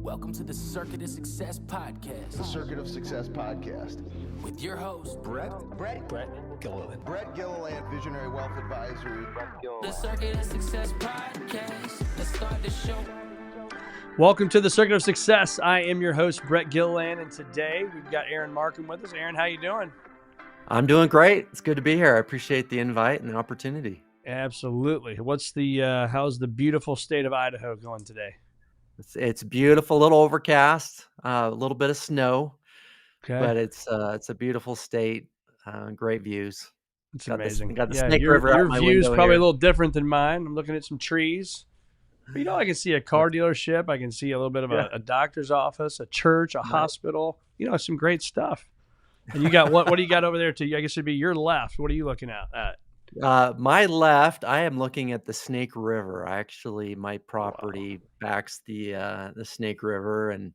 Welcome to the Circuit of Success podcast. The Circuit of Success podcast. With your host, Brett Gilliland. Brett Gilliland, Visionary Wealth Advisory. The Circuit of Success podcast. Let's start the show. Welcome to the Circuit of Success. I am your host, Brett Gilliland, and today we've got Aaron Marcum with us. Aaron, how you doing? I'm doing great. It's good to be here. I appreciate the invite and the opportunity. Absolutely. What's the how's the beautiful state of Idaho going today? It's beautiful, a little overcast, a little bit of snow, Okay, but it's a beautiful state. Great views. it's Got amazing. the Snake your, River out your my view's window probably here. a little different than mine. I'm looking at some trees. But, I can see a car dealership. I can see a little bit of a doctor's office, a church, a hospital. Some great stuff. And you got what do you got over there too? I guess it'd be your left. What are you looking at? My left, I am looking at the Snake River. My property backs the Snake River, and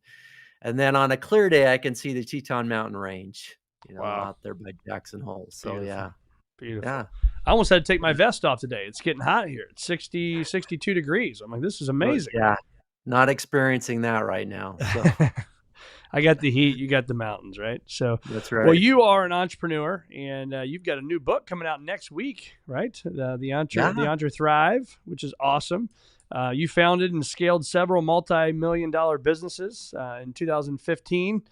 then on a clear day, I can see the Teton Mountain Range. Out there by Jackson Hole. So Beautiful. Beautiful. yeah. I almost had to take my vest off today. It's getting hot here. It's 62 degrees. I'm like, this is amazing. Yeah, not experiencing that right now. So I got the heat. You got the mountains, right? So that's right. Well, you are an entrepreneur, and you've got a new book coming out next week, right? The Entre Thrive, which is awesome. You founded and scaled several multi-million-dollar businesses. In 2015,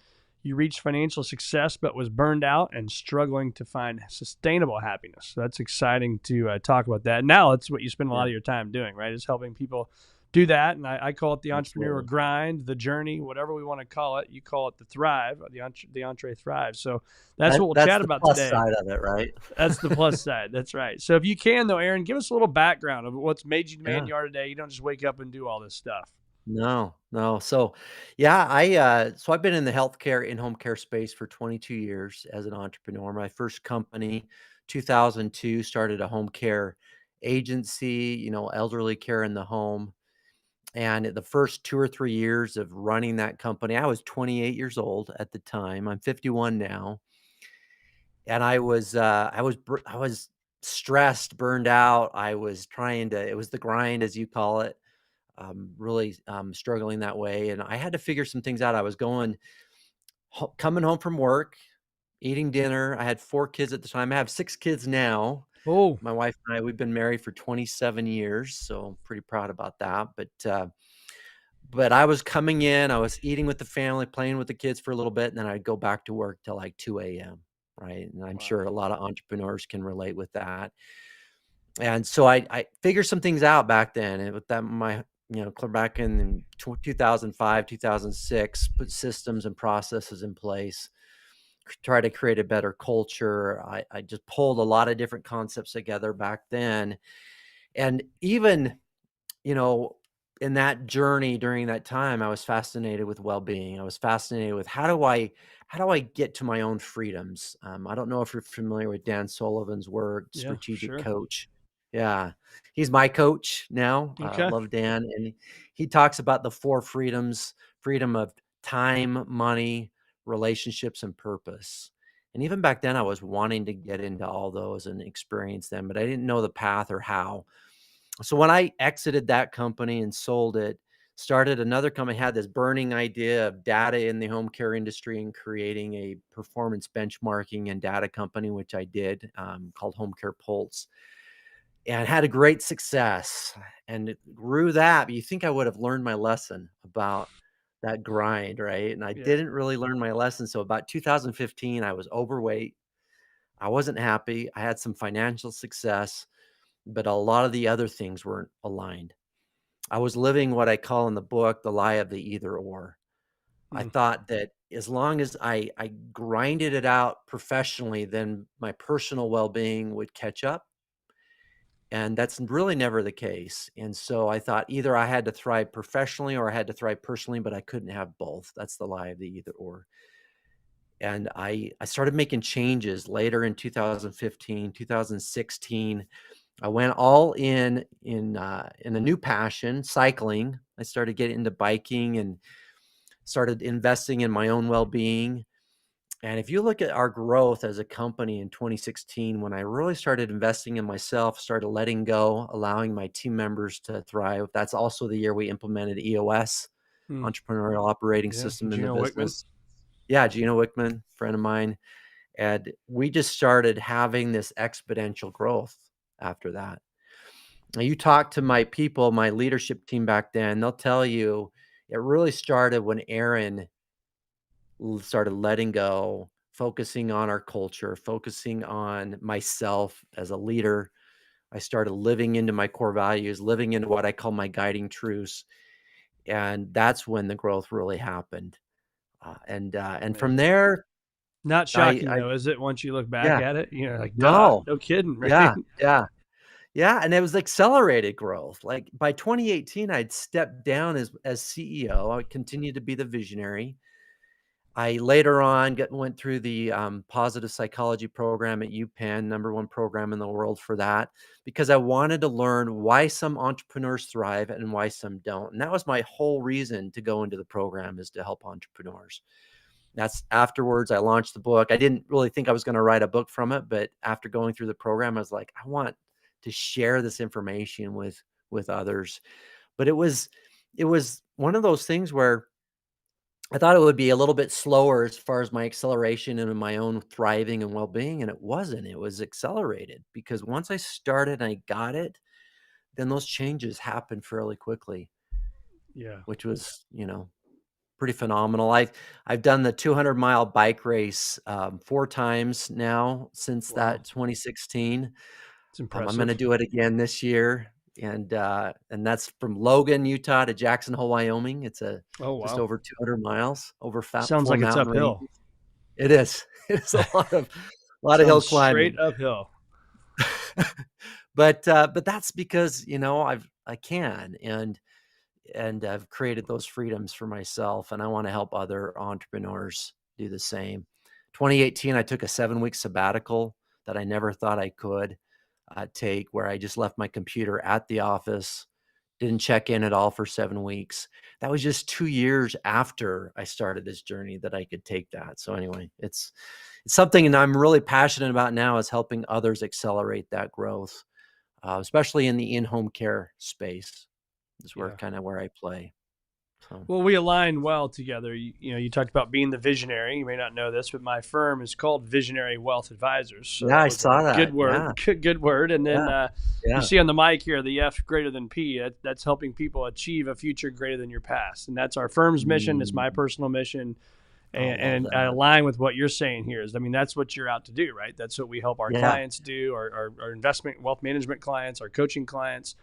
you reached financial success, but was burned out and struggling to find sustainable happiness. So that's exciting to talk about that. Now that's what you spend a lot of your time doing, right? Is helping people do that. And I call it the entrepreneurial grind, the journey, whatever we want to call it. You call it the thrive, the Entre Thrive. So that's what we'll chat about today. That's the plus side of it, right? That's the plus side. That's right. So if you can, though, Aaron, give us a little background of what's made you the man you are today. You don't just wake up and do all this stuff. No. So I've been in the healthcare in-home care space for 22 years as an entrepreneur. My first company, 2002, started a home care agency, elderly care in the home. And the first 2 or 3 years of running that company, I was 28 years old at the time. I'm 51 now. And I was stressed, burned out. It was the grind, as you call it. Really struggling that way. And I had to figure some things out. I was coming home from work, eating dinner. I had 4 kids at the time. I have 6 kids now. Oh, My wife and I, we've been married for 27 years. So I'm pretty proud about that. But I was coming in, I was eating with the family, playing with the kids for a little bit, and then I'd go back to work till like 2 a.m. Right. And I'm sure a lot of entrepreneurs can relate with that. And so I figured some things out back then. And with that, clear back in 2005, 2006, put systems and processes in place, try to create a better culture. I just pulled a lot of different concepts together back then. And even, in that journey during that time, I was fascinated with well-being. I was fascinated with how do I get to my own freedoms? I don't know if you're familiar with Dan Sullivan's work, strategic coach. Yeah, he's my coach now. Okay. I love Dan. And he talks about the 4 freedoms: freedom of time, money, relationships, and purpose. And even back then, I was wanting to get into all those and experience them, but I didn't know the path or how. So when I exited that company and sold it, started another company, had this burning idea of data in the home care industry and creating a performance benchmarking and data company, which I did, called Home Care Pulse. And had a great success and it grew that. But you think I would have learned my lesson about that grind, right? And I didn't really learn my lesson. So about 2015, I was overweight. I wasn't happy. I had some financial success, but a lot of the other things weren't aligned. I was living what I call in the book, the lie of the either or. I thought that as long as I grinded it out professionally, then my personal well-being would catch up. And that's really never the case. And so I thought either I had to thrive professionally or I had to thrive personally, but I couldn't have both. That's the lie of the either or. And I started making changes later in 2015, 2016. I went all in a new passion, cycling. I started getting into biking and started investing in my own well-being. And if you look at our growth as a company in 2016, when I really started investing in myself, started letting go, allowing my team members to thrive, that's also the year we implemented EOS, entrepreneurial operating Yeah, system in the Gino Wickman. business. Yeah, Gino Wickman, friend of mine. And we just started having this exponential growth after that. Now, you talk to my people, my leadership team back then, they'll tell you it really started when Aaron started letting go, focusing on our culture, focusing on myself as a leader. I started living into my core values, living into what I call my guiding truths. And that's when the growth really happened. And from Amazing. there, Not I, shocking I, though, is it? Once you look back yeah, at it, like, duh, no, no kidding, right? yeah, yeah. Yeah, and it was accelerated growth. Like by 2018, I'd stepped down as CEO. I continued to be the visionary. I later on went through the positive psychology program at UPenn, #1 program in the world for that, because I wanted to learn why some entrepreneurs thrive and why some don't. And that was my whole reason to go into the program, is to help entrepreneurs. That's afterwards I launched the book. I didn't really think I was going to write a book from it, but after going through the program, I was like, I want to share this information with others. But it was one of those things where I thought it would be a little bit slower as far as my acceleration and my own thriving and well-being, and it wasn't. It was accelerated because once I started and I got it, then those changes happened fairly quickly, Yeah. which was, pretty phenomenal. I've done the 200-mile bike race 4 times now since Wow. that 2016. It's I'm impressive. going to do it again this year, and that's from Logan, Utah, to Jackson Hole, Wyoming. It's Oh, wow. just over 200 miles over Sounds 4 like it's mountain uphill. ranges. It is. It's a lot of hill Sounds climbing. straight uphill. But that's because I can, and I've created those freedoms for myself, and I want to help other entrepreneurs do the same. 2018, I took a 7-week sabbatical that I never thought I could take, where I just left my computer at the office, didn't check in at all for 7 weeks. That was just 2 years after I started this journey that I could take that. So anyway, it's something that I'm really passionate about now, is helping others accelerate that growth, especially in the in-home care space. Is where kind of where I play. So. Well, we align well together. You talked about being the visionary. You may not know this, but my firm is called Visionary Wealth Advisors. So Yeah, I saw that. Good word. Yeah. Good word. And then Yeah. you see on the mic here, the F greater than P. That's helping people achieve a future greater than your past. And that's our firm's mission. It's my personal mission. And I align with what you're saying here. That's what you're out to do, right? That's what we help our clients do, our investment, wealth management clients, our coaching clients.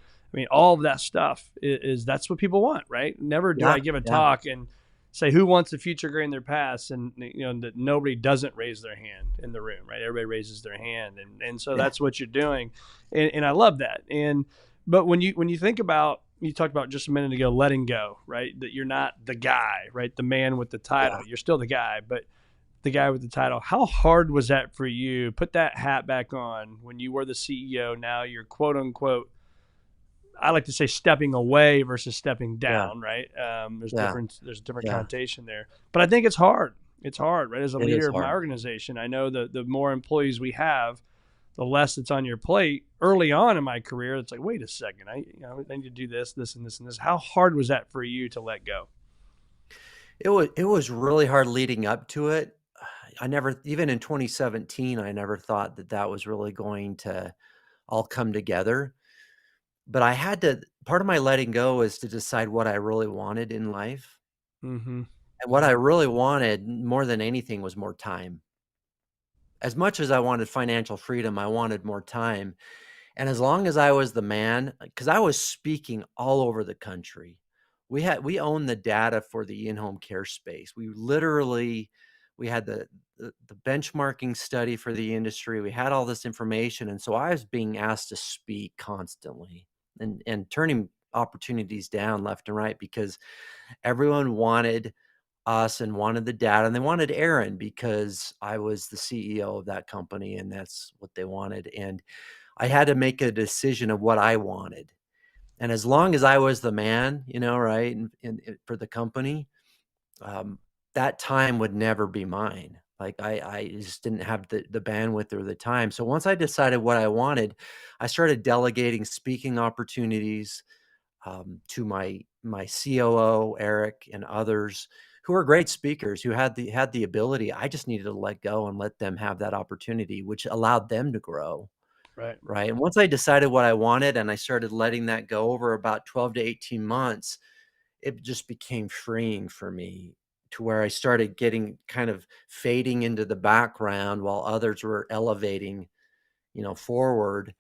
All of that stuff is that's what people want, right? Never do I give a talk and say who wants a future greater than their past, and that nobody doesn't raise their hand in the room, right? Everybody raises their hand, and so that's what you're doing, and I love that. But when you think about, you talked about just a minute ago, letting go, right? That you're not the guy, right? The man with the title. You're still the guy, but the guy with the title. How hard was that for you? Put that hat back on when you were the CEO. Now you're quote unquote, I like to say, stepping away versus stepping down, right? There's a different connotation there, but I think it's hard. It's hard, right? As a leader of my organization, I know the more employees we have, the less it's on your plate. Early on in my career, it's like, wait a second, I need to do this, and this, and this. How hard was that for you to let go? It was really hard leading up to it. I never, even in 2017, I never thought that was really going to all come together. But I had to, part of my letting go is to decide what I really wanted in life. Mm-hmm. And what I really wanted more than anything was more time. As much as I wanted financial freedom, I wanted more time. And as long as I was the man, because I was speaking all over the country, we owned the data for the in-home care space. We had the benchmarking study for the industry. We had all this information. And so I was being asked to speak constantly and turning opportunities down left and right, because everyone wanted us and wanted the data, and they wanted Aaron because I was the CEO of that company, and that's what they wanted. And I had to make a decision of what I wanted. And as long as I was the man, right, and for the company, that time would never be mine. Like I just didn't have the bandwidth or the time. So once I decided what I wanted, I started delegating speaking opportunities. to my COO, Eric, and others who are great speakers who had the ability. I just needed to let go and let them have that opportunity, which allowed them to grow. Right. Right. And once I decided what I wanted and I started letting that go over about 12 to 18 months, it just became freeing for me to where I started getting kind of fading into the background while others were elevating, forward.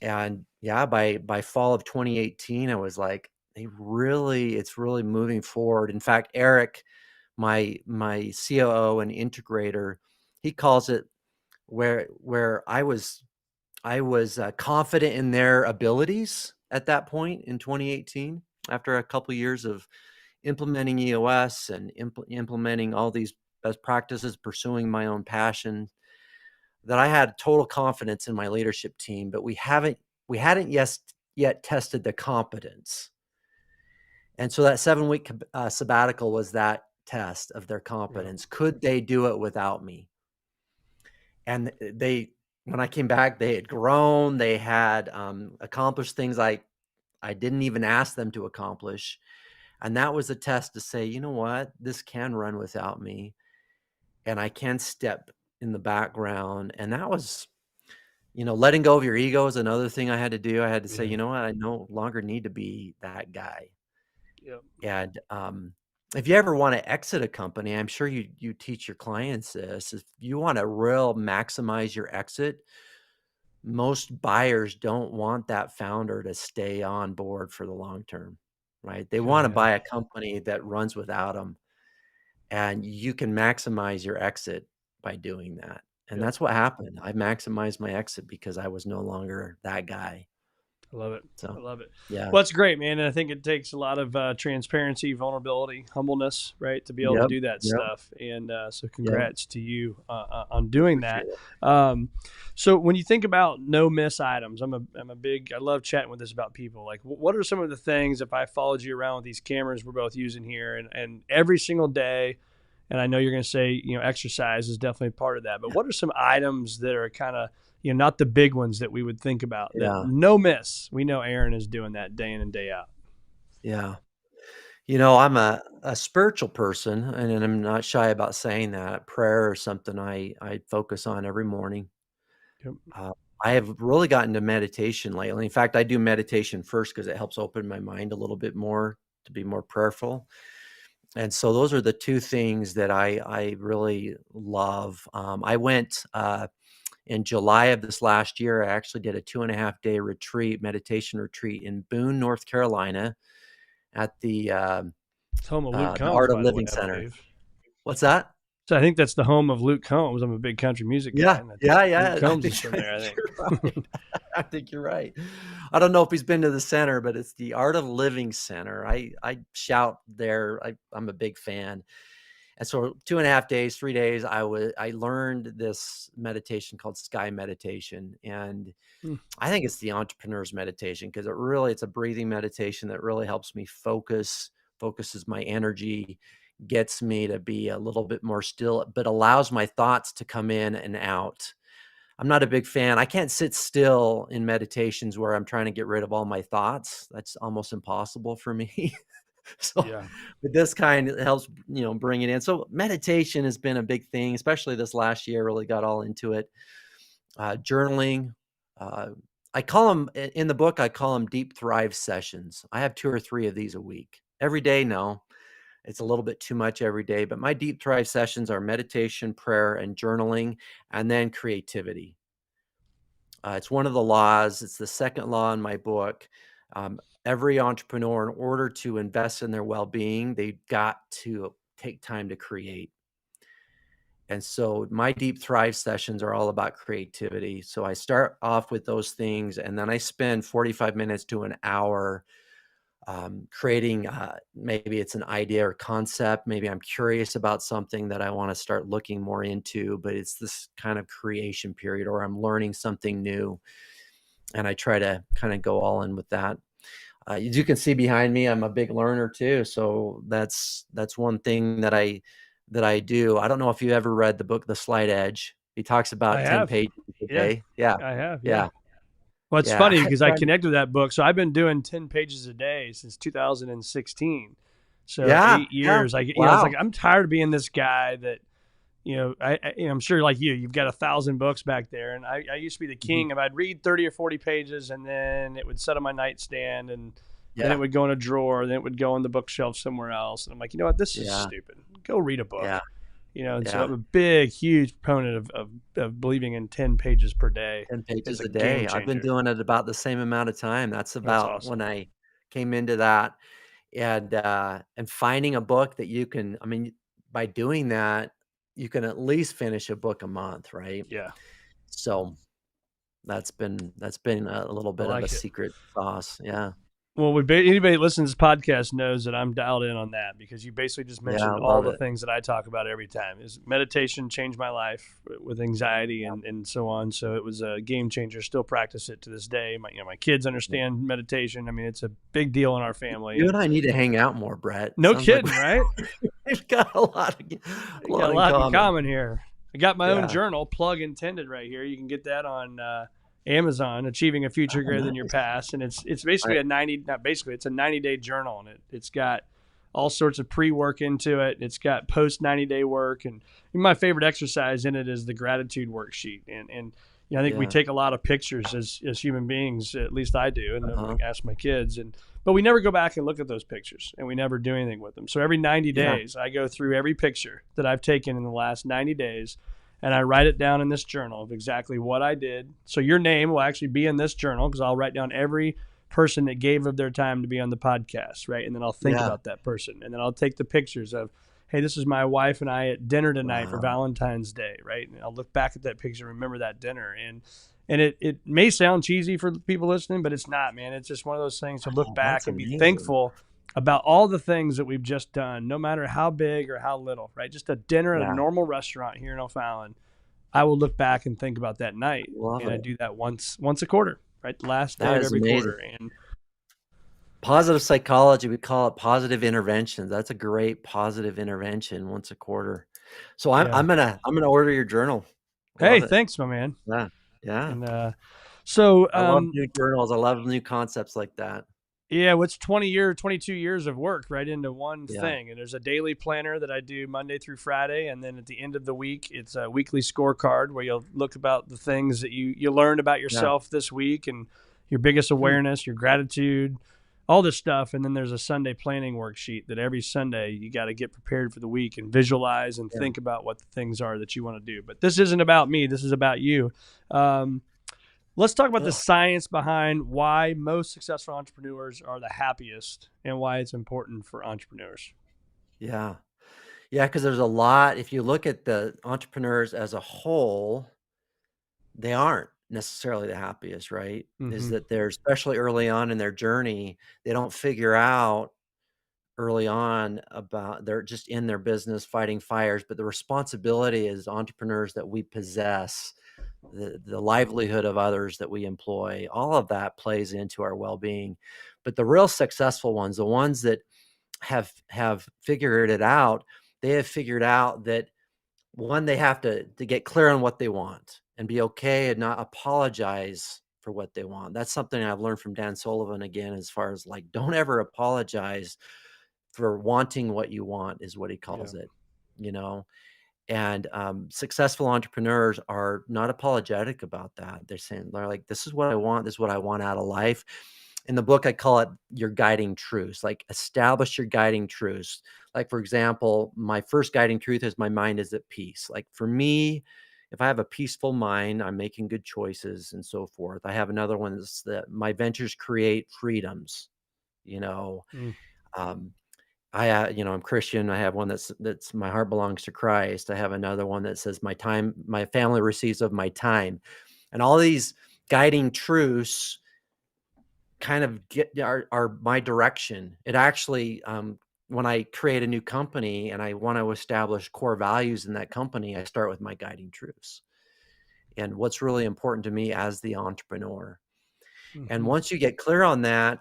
And yeah, by fall of 2018, I was like, it's really moving forward. In fact, Eric, my COO and integrator, he calls it where I was confident in their abilities at that point in 2018, after a couple years of implementing EOS and implementing all these best practices, pursuing my own passion, that I had total confidence in my leadership team, but we hadn't yet tested the competence. And so that 7-week sabbatical was that test of their competence. Yeah. Could they do it without me? And when I came back, they had grown. They had accomplished things I didn't even ask them to accomplish. And that was a test to say, you know what, this can run without me and I can step in the background. And that was, letting go of your ego is another thing I had to do. I had to say, you know what, I no longer need to be that guy. Yep. And if you ever want to exit a company, I'm sure you teach your clients this. If you want to maximize your exit, most buyers don't want that founder to stay on board for the long term, right? They want to buy a company that runs without them, and you can maximize your exit by doing that. And that's what happened. I maximized my exit because I was no longer that guy. I love it. So, I love it. Yeah. Well, it's great, man. And I think it takes a lot of transparency, vulnerability, humbleness, right, to be able to do that stuff. And so congrats to you on doing that. So when you think about no miss items, I love chatting with this about people. Like, what are some of the things, if I followed you around with these cameras we're both using here and every single day, and I know you're going to say, exercise is definitely part of that, but what are some items that are kind of, not the big ones that we would think about. That no miss. We know Aaron is doing that day in and day out. Yeah. I'm a spiritual person, and I'm not shy about saying that. Prayer is something I focus on every morning. Yep. I have really gotten to meditation lately. In fact, I do meditation first because it helps open my mind a little bit more to be more prayerful. And so those are the two things that I really love. I went in July of this last year. I actually did a 2.5-day meditation retreat in Boone, North Carolina, at the home of Luke Combs, Art of Living Center. What's that? So I think that's the home of Luke Combs. I'm a big country music guy. Yeah. Luke Combs is from there, I think. Right. I think you're right. I don't know if he's been to the center, but it's the Art of Living Center. I shout there. I'm a big fan. And so 2.5 days, 3 days, I learned this meditation called sky meditation. And I think it's the entrepreneur's meditation because it's a breathing meditation that really helps me focuses my energy, gets me to be a little bit more still, but allows my thoughts to come in and out. I'm not a big fan. I can't sit still in meditations where I'm trying to get rid of all my thoughts. That's almost impossible for me. But this kind helps, bring it in. So meditation has been a big thing, especially this last year. I really got all into it. Journaling. I call them in the book. I call them deep thrive sessions. I have 2 or 3 of these a week. Every day, no, it's a little bit too much every day. But my deep thrive sessions are meditation, prayer, and journaling, and then creativity. It's one of the laws. It's the second law in my book. Every entrepreneur, in order to invest in their well-being, they've got to take time to create. And so my deep thrive sessions are all about creativity. So I start off with those things, and then I spend 45 minutes to an hour creating, maybe it's an idea or concept. Maybe I'm curious about something that I want to start looking more into, but it's this kind of creation period, or I'm learning something new. And I try to kind of go all in with that. As you can see behind me, I'm a big learner too. So that's one thing that I do. I don't know if you ever read the book, The Slight Edge. He talks about 10 pages a day. Yeah. I have. Yeah. Well, it's Yeah. funny because I connected with that book. So I've been doing 10 pages a day since 2016. So Yeah. 8 years. I was like, Wow. I'm tired of being this guy that, I'm sure like you've got 1,000 books back there. And I used to be the king of I'd read 30 or 40 pages and then it would sit on my nightstand and then it Yeah. would go in a drawer. Then it would go on the bookshelf somewhere else. And I'm like, you know what? This is Yeah. stupid. Go read a book. Yeah. And so Yeah. I'm a big, huge proponent of believing in 10 pages per day 10 is pages a a game day. I've been changer. doing it about the same amount of time. That's That's about awesome. when I came into that. And finding a book that you can, I mean, by doing that, you can at least finish a book a month, right? Yeah, So that's been a little I bit of a like it. secret sauce. Yeah. Well, anybody that listens to this podcast knows that I'm dialed in on that because you basically just Yeah, I mentioned all love the it. things that I talk about every time. Is meditation changed my life with anxiety and so on. So it was a game changer. Still practice it to this day. My kids understand meditation. I mean, it's a big deal in our family. You and I need to hang out more, Brett. No Sounds like kidding, right? we've got a lot We got a in lot in common. common here. I got my own Yeah. journal, plug intended, right here. You can get that on Amazon, Achieving a Future Oh, Greater Than Your nice. Past, and it's basically it's a 90-day journal, and it's got all sorts of pre-work into it. It's got post 90-day work, and my favorite exercise in it is the gratitude worksheet. And I think we Yeah. take a lot of pictures as human beings, at least I do, and Uh-huh. I ask my kids, but we never go back and look at those pictures, and we never do anything with them. So every 90 Yeah. days, I go through every picture that I've taken in the last 90 days, and I write it down in this journal of exactly what I did. So your name will actually be in this journal because I'll write down every person that gave of their time to be on the podcast, right? And then I'll think Yeah. about that person, and then I'll take the pictures of, hey, this is my wife and I at dinner tonight for Wow. Valentine's Day, right? And I'll look back at that picture and remember that dinner. And it may sound cheesy for people listening, but it's not, man. It's just one of those things to look Oh, back that's and be amazing. thankful about all the things that we've just done, no matter how big or how little, right? Just a dinner at Yeah. a normal restaurant here in O'Fallon. I will look back and think about that night. Love And I it. do that once a quarter, right? The last day That of is every amazing. quarter. And Positive psychology, we call it positive interventions. That's a great positive intervention once a quarter. So Yeah. I'm gonna order your journal. Hey, Love it. thanks, my man. Yeah. Yeah. And so I love new journals. I love new concepts like that. yeah, what's 22 years of work right into one Yeah. thing. And there's a daily planner that I do Monday through Friday. And then at the end of the week, it's a weekly scorecard where you'll look about the things that you learned about yourself this week and your biggest awareness, your gratitude, all this stuff. And then there's a Sunday planning worksheet that every Sunday you got to get prepared for the week and visualize and think about what the things are that you want to do. But this isn't about me. This is about you. Let's talk about the science behind why most successful entrepreneurs are the happiest and why it's important for entrepreneurs. Yeah. Yeah, because there's a lot. If you look at the entrepreneurs as a whole, they aren't necessarily the happiest, right? Is Mhm. that they're, especially early on in their journey, they don't figure out early on about, they're just in their business fighting fires, but the responsibility as entrepreneurs that we possess, the livelihood of others that we employ, all of that plays into our well-being. But the real successful ones, the ones that have figured it out, they have figured out that, one, they have to get clear on what they want and be okay and not apologize for what they want. That's something I've learned from Dan Sullivan again, as far as like, don't ever apologize for wanting what you want, is what he calls it, you know? And successful entrepreneurs are not apologetic about that. They're like, this is what I want. This is what I want out of life. In the book, I call it your guiding truths. Like, establish your guiding truths. Like, for example, my first guiding truth is my mind is at peace. Like, for me, if I have a peaceful mind, I'm making good choices and so forth. I have another one that's that my ventures create freedoms. You know, Mm. I'm Christian. I have one that's my heart belongs to Christ. I have another one that says my family receives of my time, and all these guiding truths kind of are my direction. It actually, when I create a new company and I want to establish core values in that company, I start with my guiding truths and what's really important to me as the entrepreneur. And Mhm. once you get clear on that,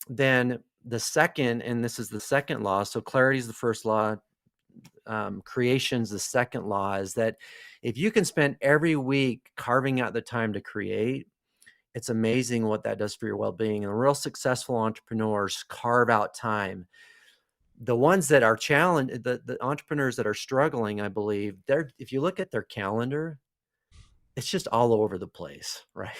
then the second, and this is the second law. So clarity is the first law. Creation's the second law, is that if you can spend every week carving out the time to create, It's amazing what that does for your well-being. And real successful entrepreneurs carve out time. The ones that are challenged, the entrepreneurs that are struggling, I believe, if you look at their calendar, it's just all over the place, right?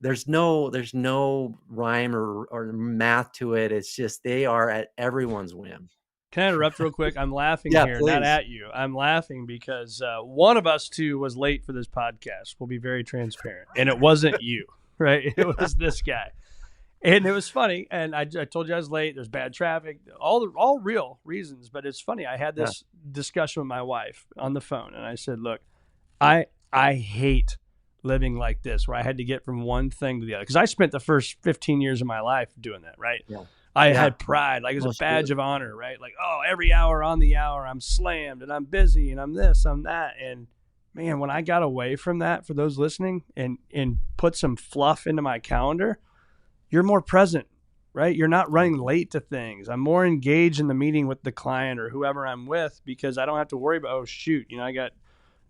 There's no rhyme or math to it. It's just they are at everyone's whim. Can I interrupt real quick? I'm laughing Yeah, here, not please. at you. I'm laughing because one of us two was late for this podcast. We'll be very transparent. And it wasn't you, right? It was this guy. And it was funny. And I told you I was late. There's bad traffic, all real reasons. But it's funny. I had this discussion with my wife on the phone. And I said, look, I hate living like this, where I had to get from one thing to the other. Because I spent the first 15 years of my life doing that, right? Yeah. I had pride, like it was a badge of honor, right? Like, oh, every hour on the hour, I'm slammed and I'm busy and I'm this, I'm that. And man, when I got away from that, for those listening, and put some fluff into my calendar, you're more present, right? You're not running late to things. I'm more engaged in the meeting with the client or whoever I'm with, because I don't have to worry about, oh, shoot, I got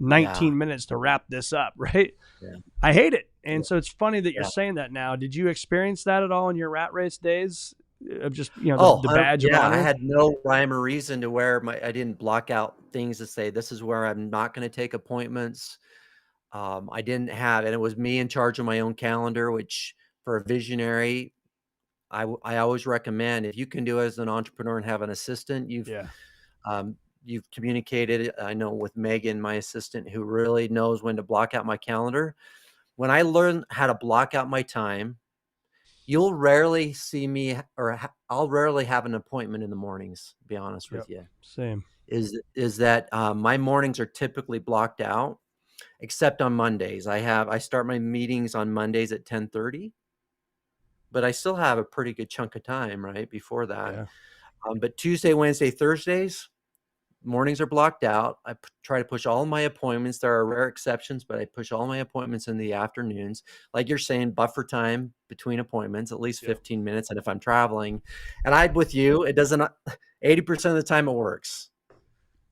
19 minutes to wrap this up, right? Yeah. I hate it. And so it's funny that you're saying that now. Did you experience that at all in your rat race days? Of just, the badge of honor? I had no rhyme or reason to where I didn't block out things to say, this is where I'm not going to take appointments. I didn't have, and it was me in charge of my own calendar, which for a visionary, I always recommend, if you can do it as an entrepreneur and have an assistant, you've communicated, I know, with Megan, my assistant, who really knows when to block out my calendar. When I learned how to block out my time, you'll rarely see me, or I'll rarely have an appointment in the mornings, to be honest with you. Same. Is that my mornings are typically blocked out, except on Mondays. I start my meetings on Mondays at 10:30, but I still have a pretty good chunk of time right before that. Yeah. But Tuesday, Wednesday, Thursdays, mornings are blocked out. I try to push all my appointments. There are rare exceptions, but I push all my appointments in the afternoons. Like you're saying, buffer time between appointments, at least 15 minutes. And if I'm traveling, and I'm with you, it doesn't, 80% of the time it works.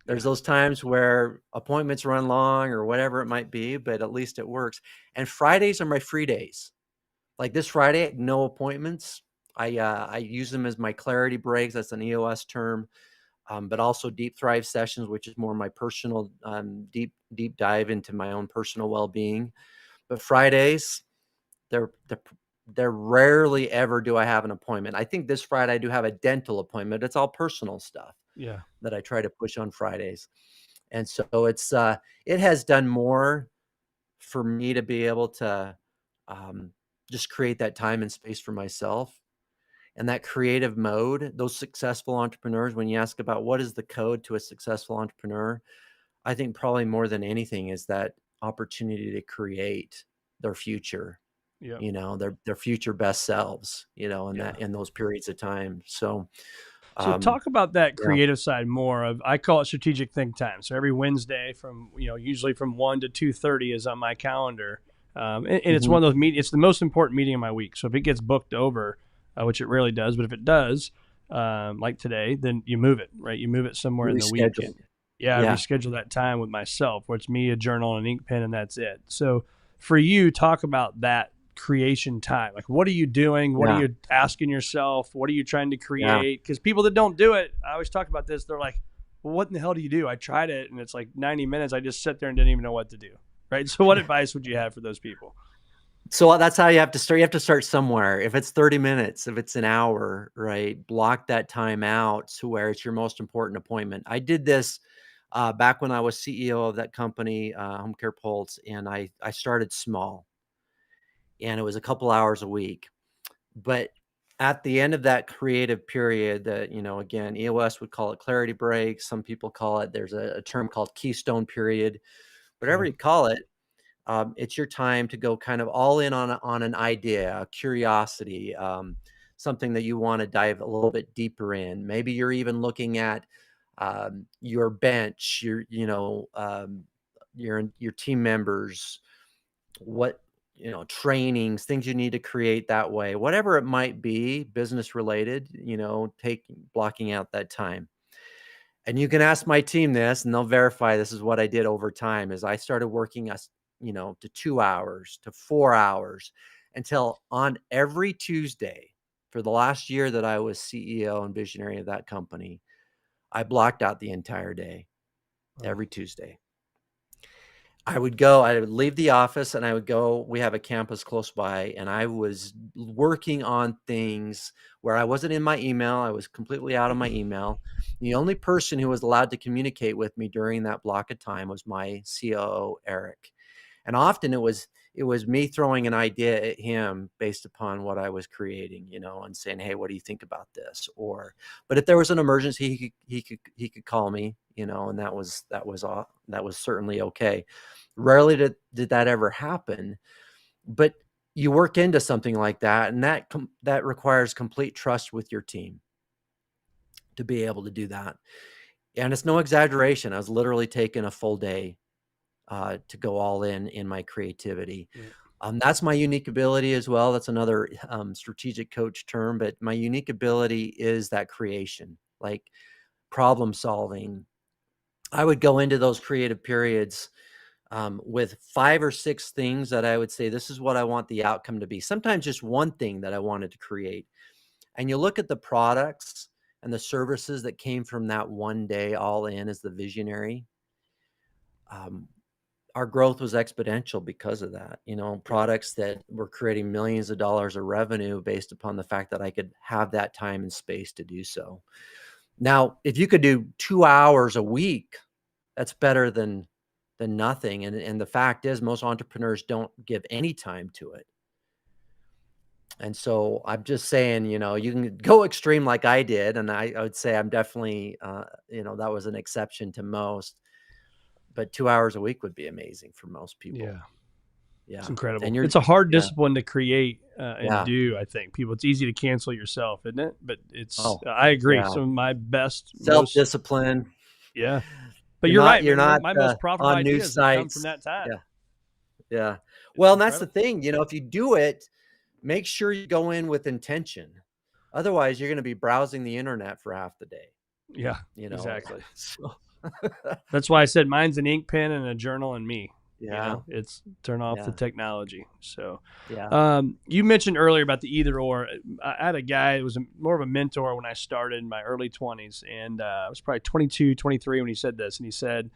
There's those times where appointments run long or whatever it might be, but at least it works. And Fridays are my free days. Like this Friday, no appointments. I use them as my clarity breaks. That's an EOS term. But also deep thrive sessions, which is more my personal deep dive into my own personal well-being. But Fridays, they're rarely ever do I have an appointment. I think this Friday I do have a dental appointment. It's all personal stuff that I try to push on Fridays. And so it's it has done more for me to be able to just create that time and space for myself. And that creative mode, those successful entrepreneurs, when you ask about what is the code to a successful entrepreneur, I think probably more than anything is that opportunity to create their future, their future best selves, in those periods of time. So talk about that creative side more of, I call it strategic think time. So every Wednesday from, usually from 1 to 2:30 is on my calendar. And it's one of those meetings, it's the most important meeting of my week. So if it gets booked over, which it rarely does, but if it does, like today, then you move it, right? You move it somewhere in the week. I reschedule that time with myself, where it's me, a journal, an ink pen, and that's it. So for you, talk about that creation time. Like, what are you doing? What are you asking yourself? What are you trying to create? Because people that don't do it, I always talk about this, they're like, well, what in the hell do you do? I tried it, and it's like 90 minutes. I just sat there and didn't even know what to do, right? So what advice would you have for those people? So that's how you have to start. You have to start somewhere. If it's 30 minutes, if it's an hour, right? Block that time out to where it's your most important appointment. I did this back when I was CEO of that company, Home Care Pulse, and I started small, and it was a couple hours a week. But at the end of that creative period, that, again, EOS would call it clarity break. Some people call it, there's a term called keystone period, whatever you call it. It's your time to go kind of all in on an idea, a curiosity, something that you want to dive a little bit deeper in. Maybe you're even looking at your bench, your team members, what, trainings, things you need to create that way, whatever it might be, business related, blocking out that time. And you can ask my team this, and they'll verify this is what I did over time. Is I started working to 2 hours, to 4 hours. until on every Tuesday for the last year that I was CEO and visionary of that company, I blocked out the entire day, every Tuesday. I would leave the office and I would go, we have a campus close by, and I was working on things where I wasn't in my email. I was completely out of my email. The only person who was allowed to communicate with me during that block of time was my COO, Eric. And often it was me throwing an idea at him based upon what I was creating, and saying, "Hey, what do you think about this?" But if there was an emergency, he could call me, and that was certainly okay. Rarely did that ever happen, but you work into something like that, and that requires complete trust with your team to be able to do that. And it's no exaggeration. I was literally taking a full day to go all in my creativity. Yeah. That's my unique ability as well. That's another strategic coach term, but my unique ability is that creation, like problem solving. I would go into those creative periods with 5 or 6 things that I would say, this is what I want the outcome to be. Sometimes just one thing that I wanted to create. And you look at the products and the services that came from that one day all in as the visionary. Our growth was exponential because of that, products that were creating millions of dollars of revenue based upon the fact that I could have that time and space to do so. Now, if you could do 2 hours a week, that's better than nothing. And the fact is, most entrepreneurs don't give any time to it. And so I'm just saying, you can go extreme like I did. And I would say I'm definitely, that was an exception to most. But 2 hours a week would be amazing for most people. Yeah. It's incredible. And it's a hard discipline to create and do, I think. It's easy to cancel yourself, isn't it? But I agree. Yeah. Some of my best self-discipline. Yeah. But you're right. You're not my most profitable on ideas news sites. come from that time. Yeah. Well, and that's the thing, if you do it, make sure you go in with intention. Otherwise, you're going to be browsing the internet for half the day. Yeah, exactly. So. That's why I said mine's an ink pen and a journal and me. Yeah. It's turn off the technology. So, you mentioned earlier about the either or. I had a guy who was more of a mentor when I started in my early 20s. And I was probably 22, 23 when he said this. And he said,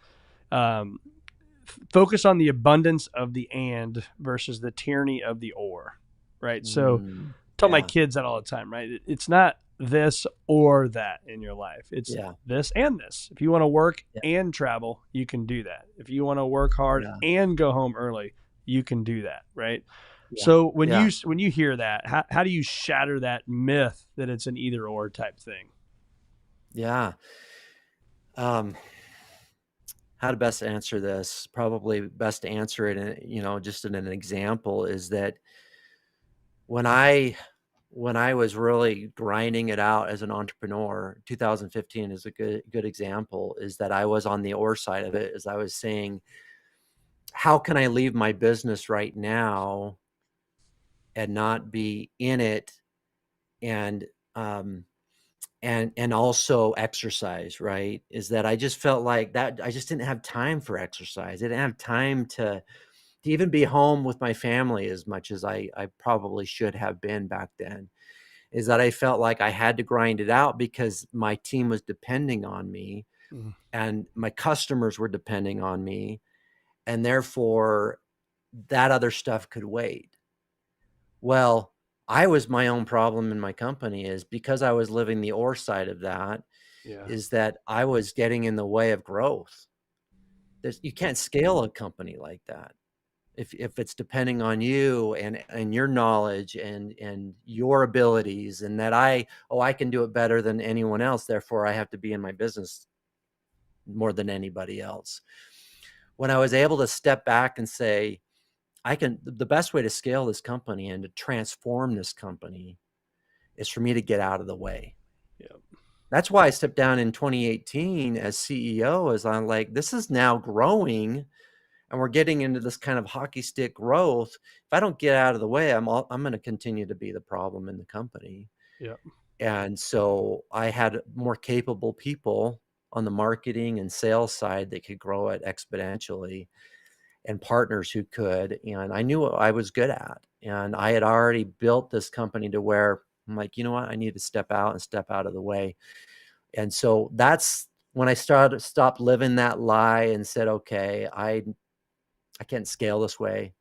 focus on the abundance of the and versus the tyranny of the or. Right. So, tell my kids that all the time, right? It's not this or that in your life. It's this and this. If you want to work and travel, you can do that. If you want to work hard and go home early, you can do that, right? Yeah. So when you hear that, how do you shatter that myth that it's an either or type thing? Yeah. How to best answer this? Probably best to answer it in, just in an example is that when I was really grinding it out as an entrepreneur, 2015 is a good example, is that I was on the or side of it, as I was saying, how can I leave my business right now and not be in it and also exercise, right? Is that I just felt like that I just didn't have time for exercise. I didn't have time to even be home with my family as much as I probably should have been back then. Is that I felt like I had to grind it out because my team was depending on me and my customers were depending on me. And therefore that other stuff could wait. Well, I was my own problem in my company is because I was living the or side of that is that I was getting in the way of growth. You can't scale a company like that. If it's depending on you and your knowledge and your abilities and that I can do it better than anyone else, therefore I have to be in my business more than anybody else. When I was able to step back and say, the best way to scale this company and to transform this company is for me to get out of the way. Yeah. That's why I stepped down in 2018 as CEO, as I'm like, this is now growing. And we're getting into this kind of hockey stick growth. If I don't get out of the way, I'm going to continue to be the problem in the company. Yeah. And so I had more capable people on the marketing and sales side that could grow it exponentially and partners who could. And I knew what I was good at. And I had already built this company to where I'm like, you know what, I need to step out of the way. And so that's when I stopped living that lie and said, okay, I can't scale this way.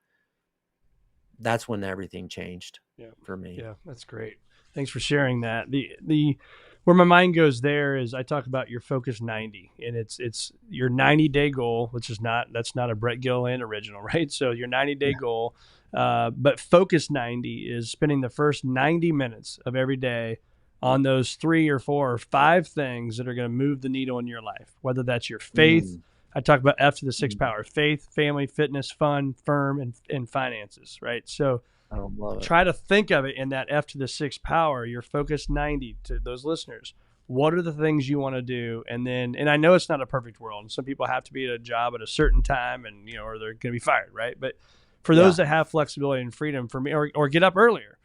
That's when everything changed for me. Yeah, that's great. Thanks for sharing that. The where my mind goes there is I talk about your focus 90, and it's your 90-day goal, which is that's not a Brett Gilliland original, right? So your 90-day goal, but focus 90 is spending the first 90 minutes of every day on those 3 or 4 or 5 things that are going to move the needle in your life, whether that's your faith. I talk about F to the 6 power: faith, family, fitness, fun, firm, and finances, right? So I love it. Try to think of it in that F to the 6 power, your focus 90 to those listeners. What are the things you want to do? And I know it's not a perfect world, and some people have to be at a job at a certain time and, or they're going to be fired, right? But for those that have flexibility and freedom, for me, or get up earlier,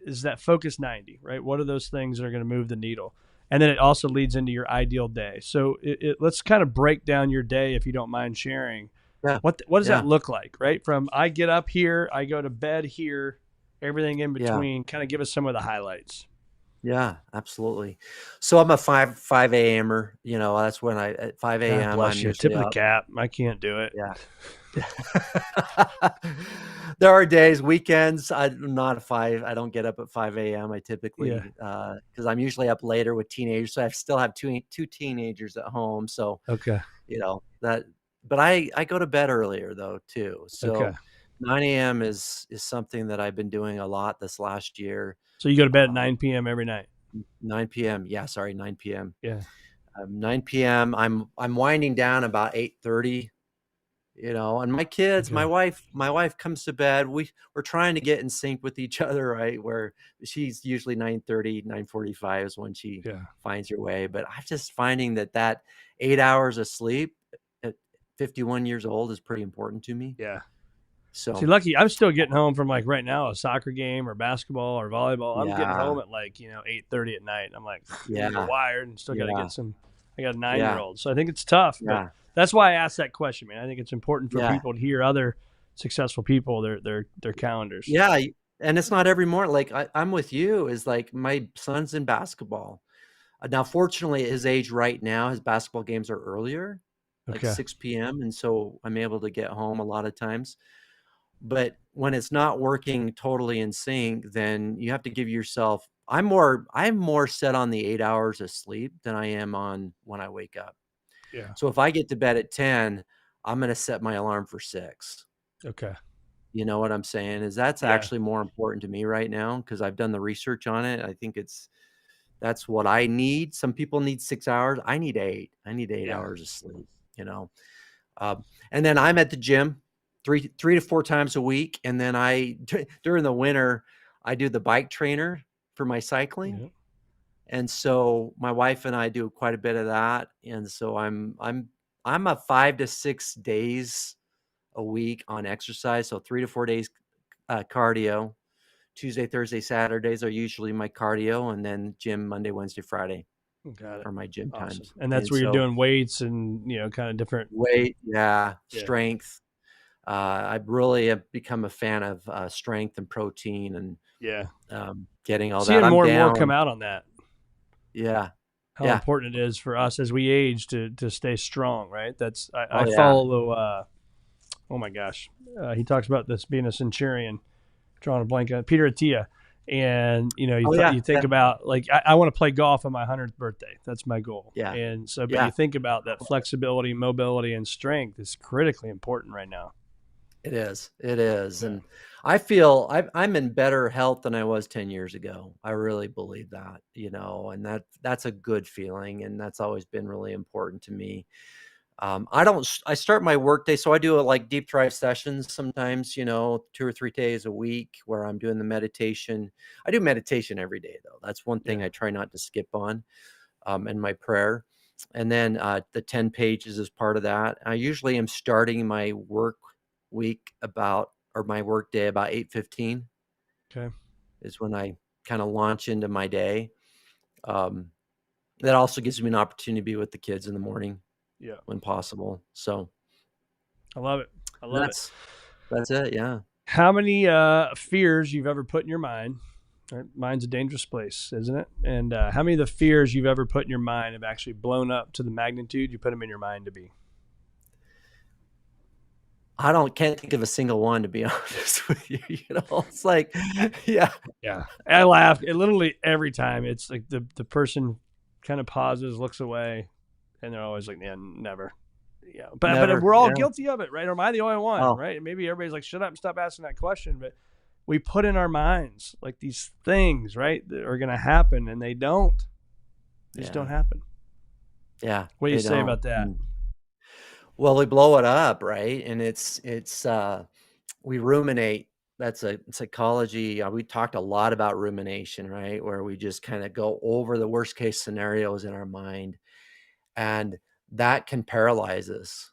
is that focus 90, right? What are those things that are going to move the needle? And then it also leads into your ideal day. So let's kind of break down your day, if you don't mind sharing. Yeah. What does that look like, right? From I get up here, I go to bed here, everything in between. Kind of give us some of the highlights. Yeah, absolutely. So I'm a 5 a.m.er. That's when at 5 a.m. Bless I'm you. usually Tip of the up. cap. I can't do it. Yeah. There are days, weekends, I'm not 5. I don't get up at 5 a.m. I typically, because I'm usually up later with teenagers. So I still have two teenagers at home. So, Okay. But I go to bed earlier though, too. So 9 a.m. is something that I've been doing a lot this last year. So you go to bed at 9 p.m. every night? 9 p.m. Yeah, sorry, 9 p.m. Yeah. 9 p.m. I'm winding down about 8:30. And my kids, my wife comes to bed. We're trying to get in sync with each other, right? Where she's usually 9:30, 9:45 is when she finds her way. But I'm just finding that 8 hours of sleep at 51 years old is pretty important to me. Yeah. So see, lucky I'm still getting home from like right now a soccer game or basketball or volleyball. I'm getting home at like 8:30 at night. I'm like wired and still got to get some. I got a 9-year-old, so I think it's tough. But that's why I asked that question, man. I think it's important for people to hear other successful people their calendars. Yeah, and it's not every morning. Like I'm with you. Is like my son's in basketball. Now, fortunately, at his age right now, his basketball games are earlier, like 6 p.m. And so I'm able to get home a lot of times. But when it's not working totally in sync, then you have to give yourself. I'm more set on the 8 hours of sleep than I am on when I wake up. Yeah. So if I get to bed at 10, I'm going to set my alarm for 6. Okay. You know what I'm saying? That's actually more important to me right now because I've done the research on it. I think that's what I need. Some people need 6 hours. I need 8. I need 8 hours of sleep, and then I'm at the gym 3 to 4 times a week. And then during the winter, I do the bike trainer for my cycling. Yeah. And so my wife and I do quite a bit of that. And so I'm a 5 to 6 days a week on exercise. So 3 to 4 days cardio. Tuesday, Thursday, Saturdays are usually my cardio, and then gym Monday, Wednesday, Friday are my gym times. And that's where you're doing weights and kind of different weight, strength. I've really become a fan of strength and protein and getting all that. Seeing more and more come out on that. Yeah. How important it is for us as we age to stay strong, right? That's I follow. Oh my gosh, he talks about this being a centurion. Drawing a blank on Peter Attia, and you think about like I want to play golf on my 100th birthday. That's my goal. Yeah. And so, but you think about that flexibility, mobility, and strength is critically important right now. It is. Yeah. And I feel I'm in better health than I was 10 years ago. I really believe that, and that's a good feeling. And that's always been really important to me. I start my work day. So I do like deep drive sessions sometimes, 2 or 3 days a week where I'm doing the meditation. I do meditation every day though. That's one thing I try not to skip on, in my prayer. And then, the 10 pages is part of that. I usually am starting my work week my work day about 8:15. Okay. Is when I kind of launch into my day. That also gives me an opportunity to be with the kids in the morning. Yeah. When possible. So I love it. I love it. That's it. Yeah. How many fears you've ever put in your mind? Right? Mind's a dangerous place, isn't it? And how many of the fears you've ever put in your mind have actually blown up to the magnitude you put them in your mind to be? Can't think of a single one, to be honest with you. It's like, yeah. Yeah, I laugh. It literally every time. It's like the person kind of pauses, looks away, and they're always like, "Yeah, never." Yeah, but Never. we're all Yeah. guilty of it, right? Or am I the only one, Oh, right? Maybe everybody's like, "Shut up and stop asking that question." But we put in our minds like these things, right, that are going to happen, and they don't. They just don't happen. yeah. What do you They say don't. about that? Well, we blow it up, right? And we ruminate. That's a psychology. We talked a lot about rumination, right? Where we just kind of go over the worst case scenarios in our mind, and that can paralyze us,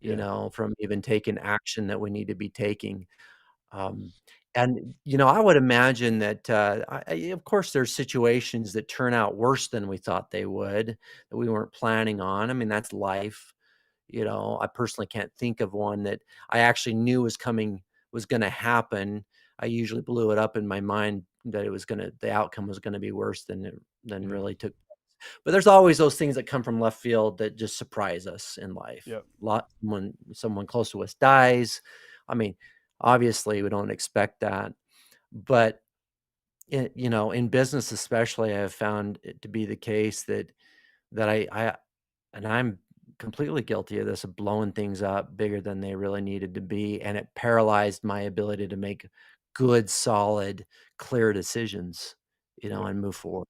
Yeah. from even taking action that we need to be taking. Um, and I would imagine that, of course, there's situations that turn out worse than we thought they would, that we weren't planning on. I mean, that's life. I personally can't think of one that I actually knew was going to happen. I usually blew it up in my mind that the outcome was going to be worse than Yeah. really took. But there's always those things that come from left field that just surprise us in life. Yep. When someone close to us dies, I mean, obviously we don't expect that, but in business especially, I have found it to be the case that and I'm completely guilty of this, of blowing things up bigger than they really needed to be, and it paralyzed my ability to make good, solid, clear decisions, Yep. and move forward.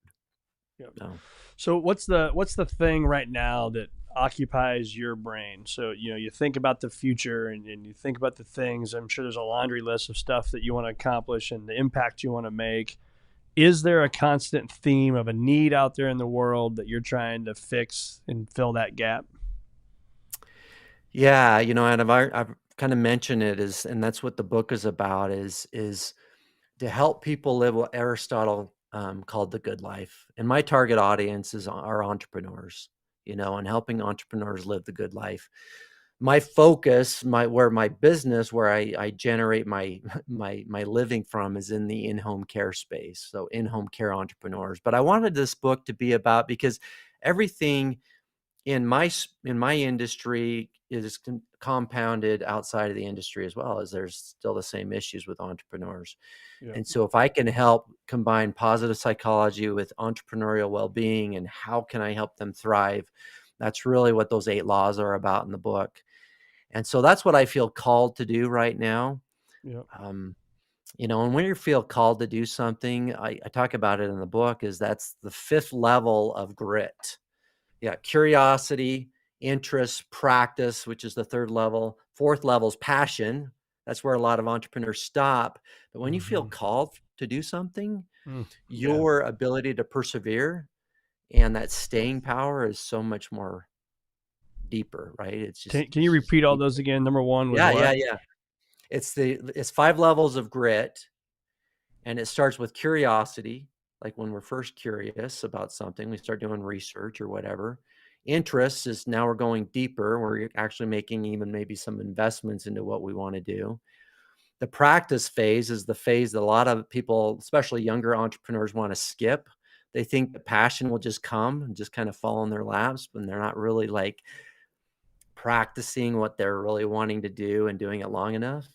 Yep. So, So what's the thing right now that occupies your brain? So you think about the future and you think about the things. I'm sure there's a laundry list of stuff that you want to accomplish and the impact you want to make. Is there a constant theme of a need out there in the world that you're trying to fix and fill that gap? yeah, and I've kind of mentioned it, and that's what the book is about, is to help people live what Aristotle called the good life. And my target audience are entrepreneurs, and helping entrepreneurs live the good life. My focus, my business, where I generate my my living from, is in the in-home care space. So in-home care entrepreneurs. But I wanted this book to be about, because everything in my industry is compounded outside of the industry as well, as there's still the same issues with entrepreneurs. Yeah. And so if I can help combine positive psychology with entrepreneurial well-being, and how can I help them thrive, that's really what those 8 laws are about in the book. And so that's what I feel called to do right now. Yeah. And when you feel called to do something, I talk about it in the book, is that's the 5th level of grit. Yeah, curiosity, interest, practice, which is the 3rd level. 4th level is passion. That's where a lot of entrepreneurs stop. But when you feel Mm-hmm. called to do something, Yeah. your ability to persevere and that staying power is so much more deeper, right? Can you repeat all those again? Number one was Yeah, what? yeah, yeah. It's 5 levels of grit, and it starts with curiosity. Like when we're first curious about something, we start doing research or whatever. Interest is, now we're going deeper. We're actually making even maybe some investments into what we want to do. The practice phase is the phase that a lot of people, especially younger entrepreneurs, want to skip. They think the passion will just come and just kind of fall in their laps, when they're not really like practicing what they're really wanting to do and doing it long enough.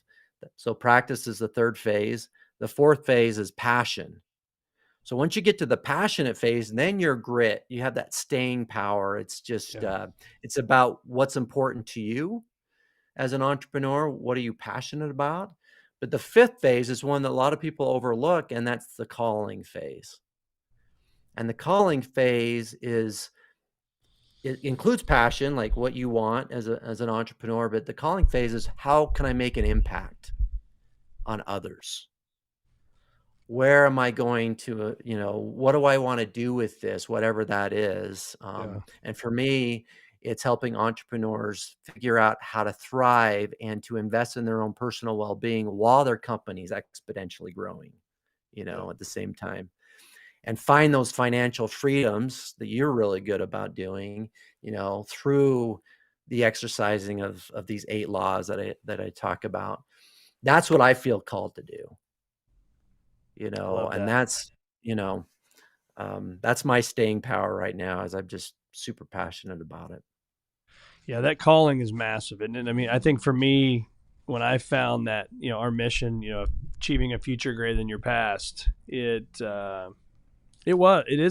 So practice is the 3rd phase. The 4th phase is passion. So once you get to the passionate phase, then your grit, you have that staying power. It's just, Yeah. it's about what's important to you as an entrepreneur. What are you passionate about? But the 5th phase is one that a lot of people overlook, and that's the calling phase. And the calling phase it includes passion, like what you want as an entrepreneur. But the calling phase is, how can I make an impact on others? Where am I going to, what do I want to do with this, whatever that is? Yeah. And for me, it's helping entrepreneurs figure out how to thrive and to invest in their own personal well-being while their company's exponentially growing, Yeah. at the same time, and find those financial freedoms that you're really good about doing, through the exercising of these 8 laws that I talk about. that's what I feel called to do, Love and that. that's my staying power right now, as I'm just super passionate about it. Yeah, that calling is massive. And I mean, I think for me, when I found that, our mission, achieving a future greater than your past, it is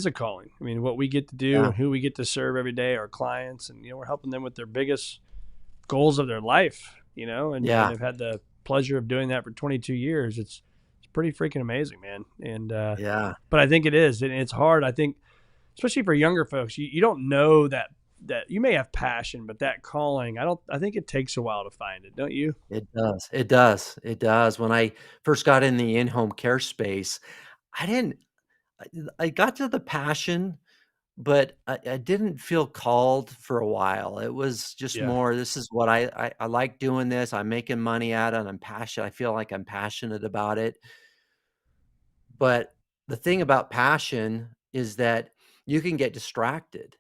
a calling. I mean, what we get to do Yeah. and who we get to serve every day, our clients, and, we're helping them with their biggest goals of their life, and Yeah. I've had the pleasure of doing that for 22 years. It's pretty freaking amazing, man. And, Yeah. but I think it is, and it's hard. I think, especially for younger folks, you don't know that you may have passion, but that calling, I think it takes a while to find it. Don't you? It does. It does. It does. When I first got in the in-home care space, I didn't, I got to the passion, but I didn't feel called for a while. It was just Yeah. more, this is what I like doing this. I'm making money at it. And I'm passionate. I feel like I'm passionate about it. But the thing about passion is that you can get distracted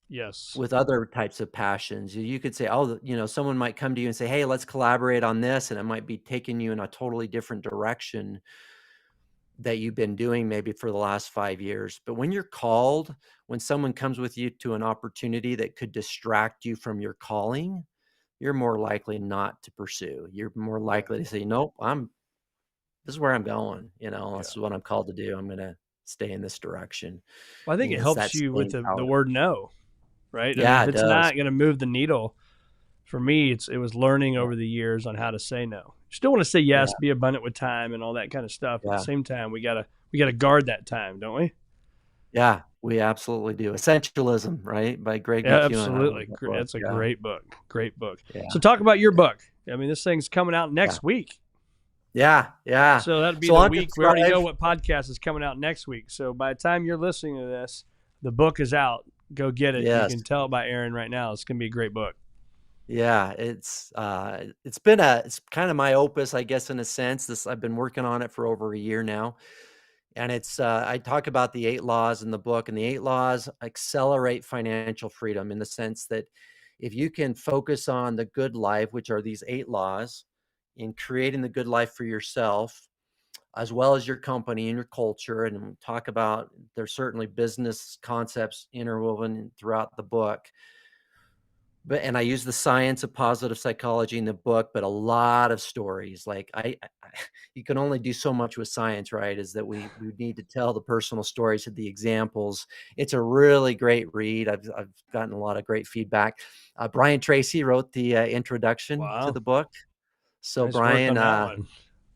Yes. with other types of passions. You could say, oh, someone might come to you and say, hey, let's collaborate on this. And it might be taking you in a totally different direction that you've been doing maybe for the last 5 years. But when you're called, when someone comes with you to an opportunity that could distract you from your calling, you're more likely not to pursue. You're more likely to say, nope, this is where I'm going. This is what I'm called to do. I'm going to stay in this direction. Well, I think it It's that helps you with staying the power. word no, right? I mean, Yeah, if it it's does. not going to move the needle, for me, it was learning over the years on how to say no. Still want to say Yeah. yes, be abundant with time and all that kind of stuff. But at Yeah. the same time, we gotta guard that time, don't we? Yeah, we absolutely do. Essentialism, right? By Greg Yeah, McEwen. I love absolutely. that book. That's a Yeah. great book. Great book. Yeah. So talk about your book. I mean, this thing's coming out Yeah. next week. Yeah. Yeah. So that'd be So the on to week. We already know Thrive. what podcast is coming out next week. So by the time you're listening to this, the book is out. Go get it. Yes. You can tell by Aaron right now. It's going to be a great book. Yeah, it's kind of my opus, I guess, in a sense. I've been working on it for over a year now. And I talk about the 8 laws in the book, and the 8 laws accelerate financial freedom in the sense that if you can focus on the good life, which are these 8 laws, in creating the good life for yourself, as well as your company and your culture, and we talk about, there's certainly business concepts interwoven throughout the book. And I use the science of positive psychology in the book, but a lot of stories. Like you can only do so much with science, right? Is that we need to tell the personal stories of the examples. It's a really great read. I've gotten a lot of great feedback. Brian Tracy wrote the introduction to Wow. the book. So Nice work Brian, on that one.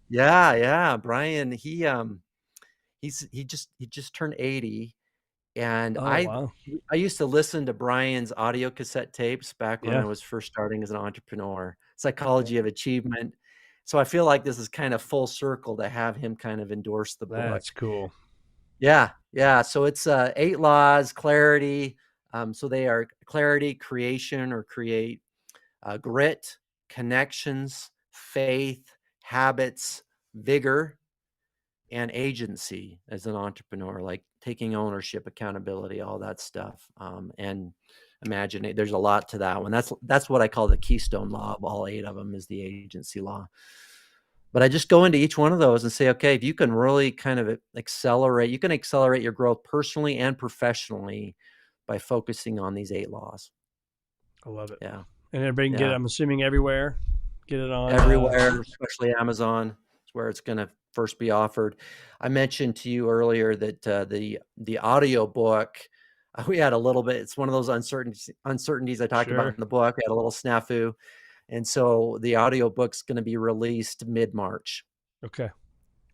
yeah, Brian, he just turned 80. And Oh, wow. I used to listen to Brian's audio cassette tapes back when Yeah. I was first starting as an entrepreneur, Psychology of Achievement. So I feel like this is kind of full circle to have him kind of endorse the book. That's cool. Yeah. Yeah. So it's 8 laws, clarity. So they are clarity, creation or create, grit, connections, faith, habits, vigor, and agency as an entrepreneur, like taking ownership, accountability, all that stuff. And imagine there's a lot to that one. That's what I call the keystone law of all 8 of them, is the agency law. But I just go into each one of those and say, okay, if you can really kind of accelerate your growth personally and professionally by focusing on these 8 laws. I love it. Yeah. And everybody can get it, I'm assuming, everywhere. Get it on everywhere, especially Amazon. It's where it's going to first be offered. I mentioned to you earlier that the audio book, we had a little bit, it's one of those uncertainties I talked about in the book. We had a little snafu. And so the audio book's going to be released mid-March. Okay.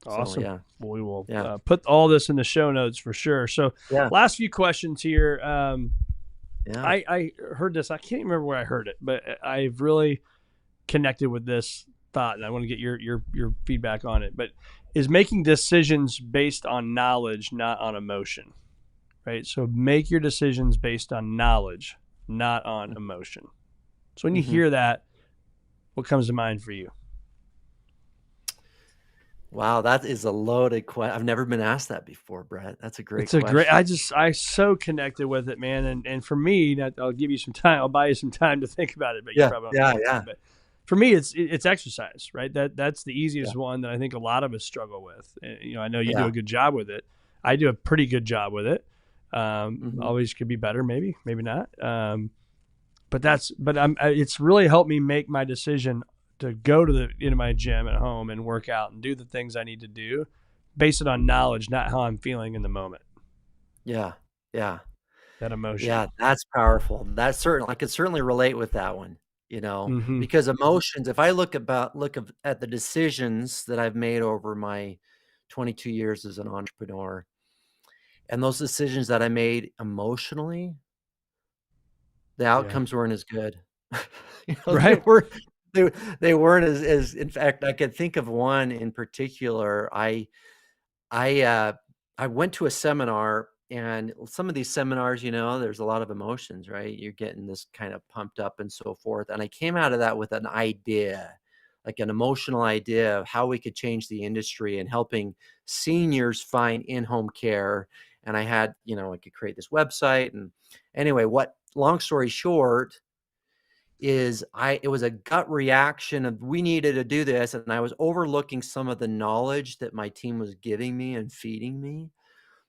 Awesome. So, yeah. Well, we will put all this in the show notes for sure. So last few questions here. I heard this. I can't remember where I heard it, but I've really connected with this thought, and I want to get your feedback on it. But is making decisions based on knowledge, not on emotion, right? So make your decisions based on knowledge, not on emotion. So when you hear that, what comes to mind for you? Wow, that is a loaded question. I've never been asked that before, Brett. That's a great question. I so connected with it, man. And for me, I'll give you some time. I'll buy you some time to think about it. But you probably don't have time. But for me, it's exercise, right? That's the easiest one that I think a lot of us struggle with. I know you do a good job with it. I do a pretty good job with it. Always could be better, maybe not. But it's really helped me make my decision to go to my gym at home and work out and do the things I need to do, based it on knowledge, not how I'm feeling in the moment. Yeah. Yeah. That emotion. Yeah, that's powerful. I could certainly relate with that one, because emotions, if I look at the decisions that I've made over my 22 years as an entrepreneur, and those decisions that I made emotionally, the outcomes weren't as good. Right. They weren't as, in fact, I could think of one in particular. I went to a seminar, and some of these seminars, there's a lot of emotions, right? You're getting this kind of pumped up and so forth. And I came out of that with an idea, like an emotional idea of how we could change the industry and helping seniors find in-home care. And I had, I could create this website. And anyway, long story short, it was a gut reaction of we needed to do this. And I was overlooking some of the knowledge that my team was giving me and feeding me,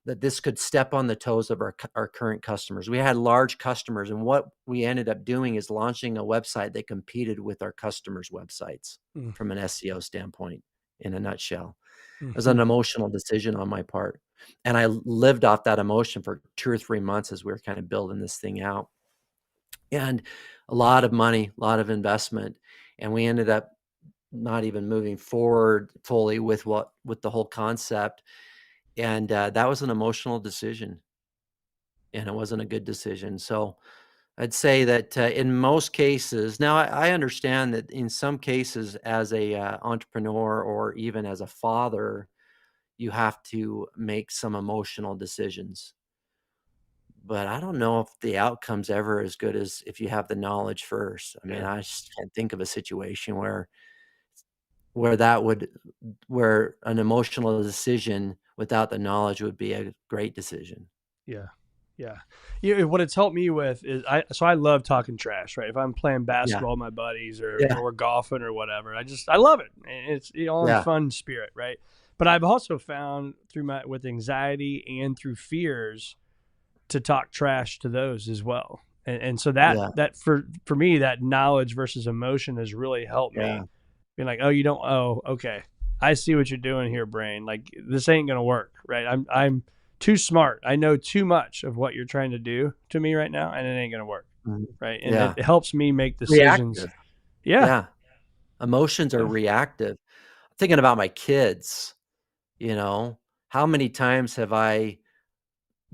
that this could step on the toes of our current customers. We had large customers, and what we ended up doing is launching a website that competed with our customers' websites from an SEO standpoint, in a nutshell. It was an emotional decision on my part. And I lived off that emotion for 2 or 3 months as we were kind of building this thing out. And a lot of money, a lot of investment. And we ended up not even moving forward fully with the whole concept. And that was an emotional decision, and it wasn't a good decision. So I'd say that in most cases, now I understand that in some cases, as a entrepreneur or even as a father, you have to make some emotional decisions. But I don't know if the outcome's ever as good as if you have the knowledge first. I mean, I just can't think of a situation where an emotional decision without the knowledge would be a great decision. Yeah. Yeah. What it's helped me with is I love talking trash, right? If I'm playing basketball with my buddies or we're golfing or whatever, I love it. And it's all in fun spirit, right? But I've also found with anxiety and through fears to talk trash to those as well. And so that for me, that knowledge versus emotion has really helped me. Being like, okay, I see what you're doing here, brain. Like, this ain't gonna work, right? I'm too smart. I know too much of what you're trying to do to me right now, and it ain't gonna work, right? And it helps me make decisions. Reactive. Yeah. Emotions are reactive. I'm thinking about my kids. How many times have I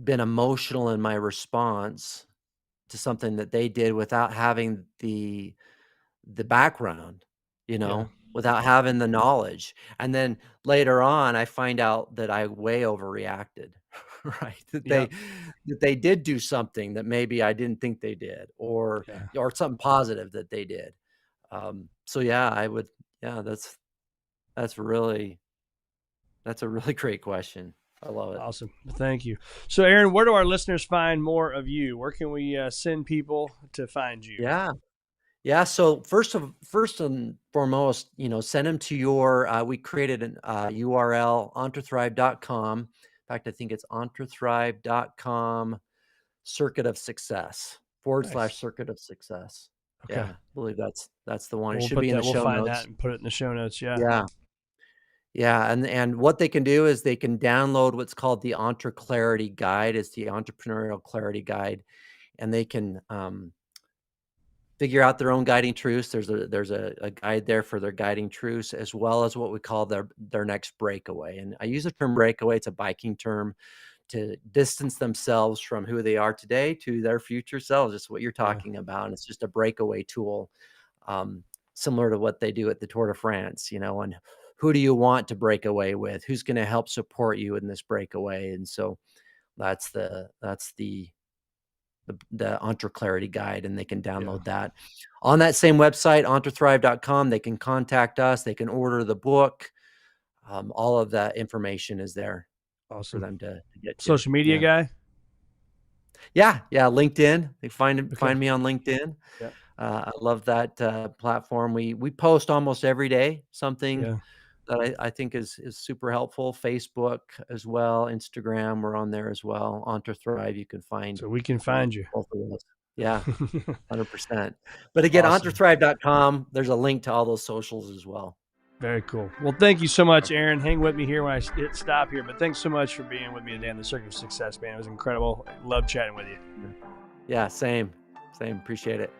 been emotional in my response to something that they did without having the background, without having the knowledge. And then later on, I find out that I way overreacted, right? That they did do something that maybe I didn't think they did, or something positive that they did. So that's a really great question. I love it. Awesome. Thank you. So, Aaron, where do our listeners find more of you? Where can we send people to find you? Yeah. So first and foremost, send them to your, we created an URL, entrethrive.com. In fact, I think it's entrethrive.com circuit of success / circuit of success. Okay. Yeah, I believe that's the one. It We'll should be in the show notes. We'll find that and put it in the show notes. Yeah. And what they can do is they can download what's called the Clarity Guide. It's the Entrepreneurial Clarity Guide, and they can figure out their own guiding truths. There's a guide there for their guiding truths, as well as what we call their next breakaway. And I use the term breakaway. It's a biking term to distance themselves from who they are today to their future selves. It's what you're talking about. And it's just a breakaway tool, similar to what they do at the Tour de France, and who do you want to break away with? Who's going to help support you in this breakaway? And so that's the Clarity Guide, and they can download that on that same website, entrethrive.com. They can contact us. They can order the book. All of that information is there for them to get. Social media guy. Yeah. LinkedIn. They find me on LinkedIn. I love that platform. We post almost every day something Yeah. that I think is super helpful. Facebook as well, Instagram, we're on there as well. Thrive, you can find So we can find you. both of those. Yeah, 100%. But again, Awesome. entrethrive.com, there's a link to all those socials as well. Very cool. Well, thank you so much, Aaron. Hang with me here when I hit stop here. But thanks so much for being with me today on the Circuit of Success, man. It was incredible. Love chatting with you. Yeah, same. Appreciate it.